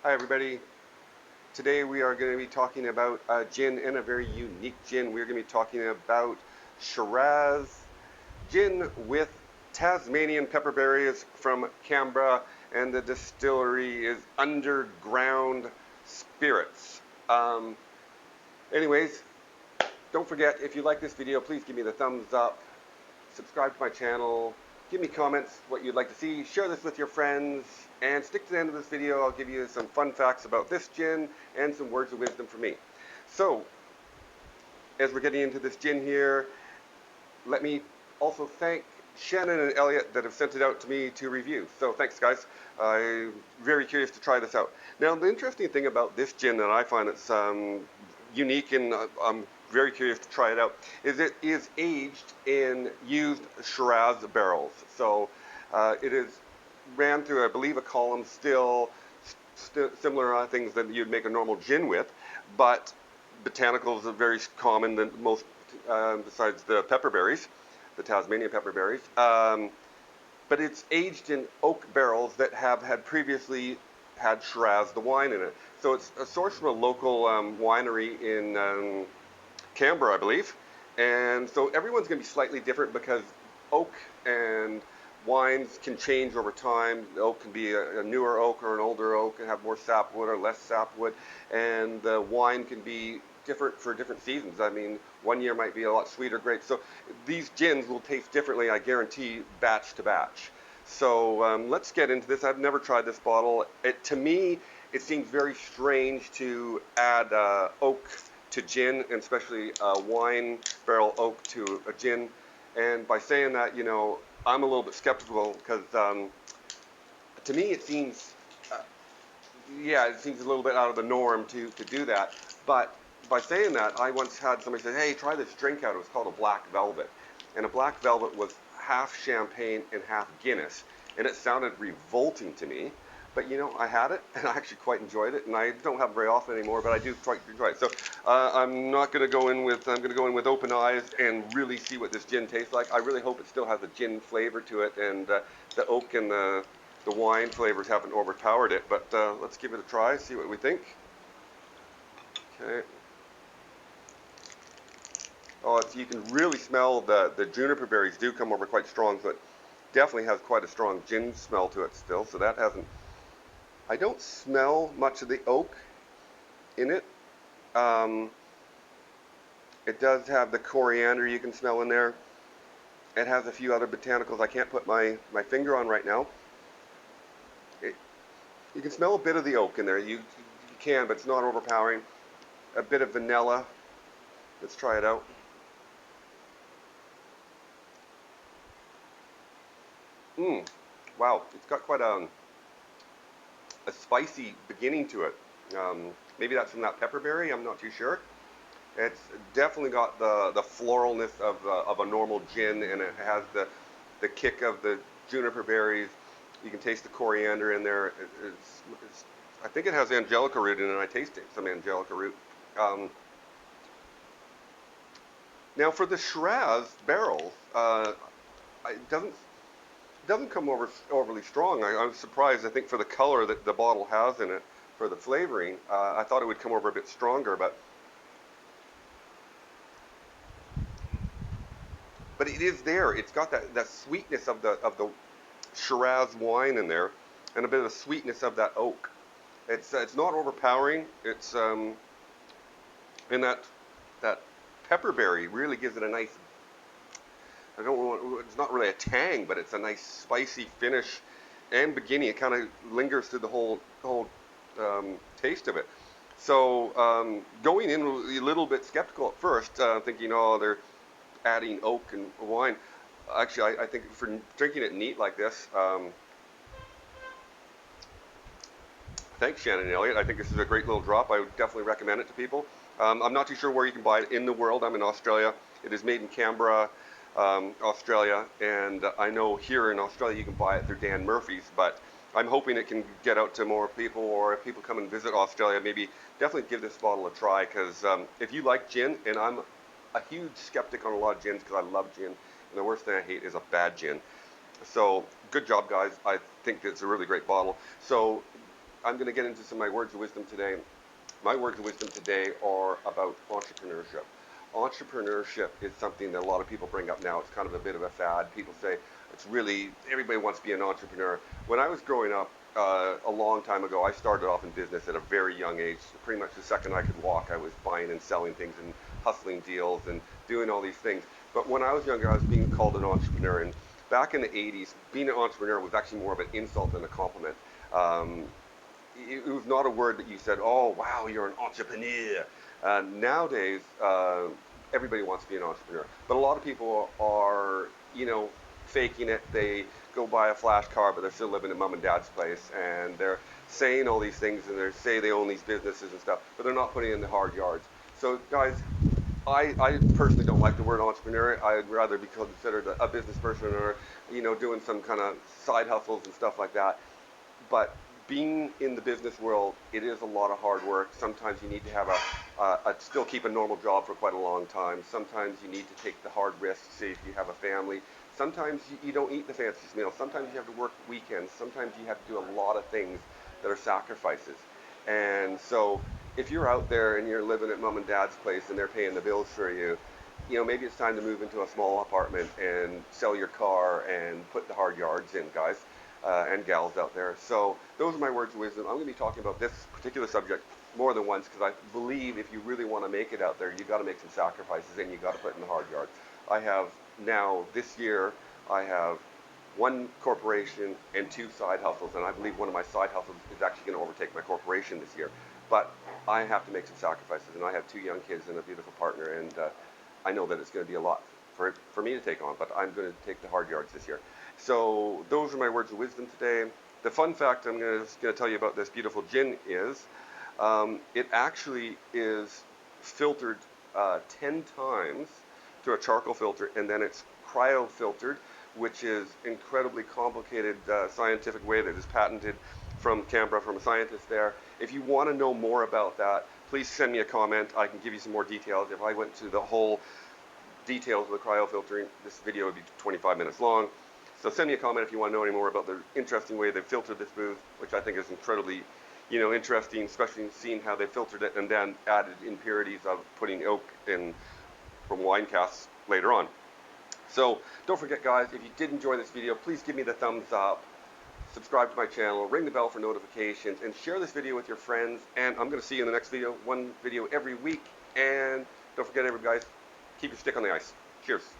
Hi everybody. Today we are going to be talking about a gin, and a very unique gin. We're going to be talking about Shiraz Gin with Tasmanian Pepperberries from Canberra, and the distillery is Underground Spirits. Anyways, don't forget, if you like this video, please give me the thumbs up, subscribe to my channel, give me comments what you'd like to see, share this with your friends, and stick to the end of this video. I'll give you some fun facts about this gin and some words of wisdom from me. So, as we're getting into this gin here, let me also thank Shannon and Elliot that have sent it out to me to review. So thanks guys. I'm very curious to try this out. Now the interesting thing about this gin that I find it's unique, and I'm very curious to try it out, is it is aged in used Shiraz barrels. So it is ran through, I believe, a column still, similar things that you'd make a normal gin with, but botanicals are very common than most, besides the pepperberries, the Tasmanian pepperberries. But it's aged in oak barrels that have had previously had Shiraz, the wine, in it. So it's a source from a local winery in Canberra, I believe. And so everyone's going to be slightly different because oak and wines can change over time. The oak can be a newer oak or an older oak and have more sapwood or less sapwood. And the wine can be different for different seasons. I mean, one year might be a lot sweeter grapes. So these gins will taste differently, I guarantee, batch to batch. So let's get into this. I've never tried this bottle. To me, it seems very strange to add oak to gin, and especially wine barrel oak to a gin. And by saying that, I'm a little bit skeptical because to me it seems, yeah, it seems a little bit out of the norm to do that. But by saying that, I once had somebody say, hey, try this drink out. It was called a black velvet. And a black velvet was half champagne and half Guinness. And it sounded revolting to me. But I had it, and I actually quite enjoyed it, and I don't have it very often anymore, but I do quite enjoy it. So I'm going to go in with open eyes and really see what this gin tastes like. I really hope it still has a gin flavor to it, and the oak and the wine flavors haven't overpowered it. But let's give it a try, see what we think. Okay. Oh, you can really smell the juniper berries do come over quite strong, so it definitely has quite a strong gin smell to it still. So that hasn't. I don't smell much of the oak in it. It does have the coriander you can smell in there. It has a few other botanicals I can't put my finger on right now. You can smell a bit of the oak in there. You can, but it's not overpowering. A bit of vanilla. Let's try it out. Wow, it's got quite a spicy beginning to it. Maybe that's from that pepperberry. I'm not too sure. It's definitely got the floralness of a normal gin, and it has the kick of the juniper berries. You can taste the coriander in there. I think it has angelica root in it. I taste some angelica root. Now for the Shiraz barrels, it doesn't come overly strong. I'm surprised. I think for the color that the bottle has in it, for the flavoring, I thought it would come over a bit stronger, but it is there. It's got that sweetness of the Shiraz wine in there, and a bit of the sweetness of that oak. It's not overpowering. It's and that pepperberry really gives it a nice. I don't want. It's not really a tang, but it's a nice spicy finish and beginning. It kind of lingers through the whole taste of it. So going in a little bit skeptical at first, thinking, oh, they're adding oak and wine. Actually, I think for drinking it neat like this, thanks Shannon and Elliot. I think this is a great little drop. I would definitely recommend it to people. I'm not too sure where you can buy it in the world. I'm in Australia. It is made in Canberra, Australia, and I know here in Australia you can buy it through Dan Murphy's, but I'm hoping it can get out to more people, or if people come and visit Australia, maybe definitely give this bottle a try, because if you like gin, and I'm a huge skeptic on a lot of gins because I love gin, and the worst thing I hate is a bad gin. So good job guys. I think it's a really great bottle. So I'm going to get into some of my words of wisdom today. My words of wisdom today are about entrepreneurship. Entrepreneurship is something that a lot of people bring up now. It's kind of a bit of a fad. People say it's really, everybody wants to be an entrepreneur. When I was growing up, a long time ago, I started off in business at a very young age. Pretty much the second I could walk, I was buying and selling things and hustling deals and doing all these things. But when I was younger, I was being called an entrepreneur. And back in the 80s, being an entrepreneur was actually more of an insult than a compliment. Um, it was not a word that you said, oh, wow, you're an entrepreneur. Nowadays, everybody wants to be an entrepreneur. But a lot of people are, faking it. They go buy a flash car, but they're still living at mom and dad's place. And they're saying all these things, and they say they own these businesses and stuff, but they're not putting in the hard yards. So, guys, I personally don't like the word entrepreneur. I'd rather be considered a business person or, doing some kind of side hustles and stuff like that. But being in the business world, it is a lot of hard work. Sometimes you need to have still keep a normal job for quite a long time. Sometimes you need to take the hard risks, say if you have a family. Sometimes you don't eat the fanciest meal. Sometimes you have to work weekends. Sometimes you have to do a lot of things that are sacrifices. And so if you're out there and you're living at mom and dad's place and they're paying the bills for you, maybe it's time to move into a small apartment and sell your car and put the hard yards in, guys and gals out there. So those are my words of wisdom. I'm going to be talking about this particular subject more than once because I believe if you really want to make it out there, you got to make some sacrifices and you got to put in the hard yards. I have now this year, I have one corporation and two side hustles, and I believe one of my side hustles is actually going to overtake my corporation this year. But I have to make some sacrifices, and I have two young kids and a beautiful partner, and I know that it's going to be a lot for me to take on, but I'm going to take the hard yards this year. So those are my words of wisdom today. The fun fact I'm going to tell you about this beautiful gin is it actually is filtered 10 times through a charcoal filter, and then it's cryo-filtered, which is incredibly complicated scientific way that is patented from Canberra, from a scientist there. If you want to know more about that, please send me a comment. I can give you some more details. If I went to the whole details of the cryofiltering, this video would be 25 minutes long. So send me a comment if you want to know any more about the interesting way they filtered this booze, which I think is incredibly, interesting, especially seeing how they filtered it and then added impurities of putting oak in from wine casks later on. So don't forget, guys, if you did enjoy this video, please give me the thumbs up, subscribe to my channel, ring the bell for notifications, and share this video with your friends. And I'm going to see you in the next video, one video every week. And don't forget, everybody, guys, keep your stick on the ice. Cheers.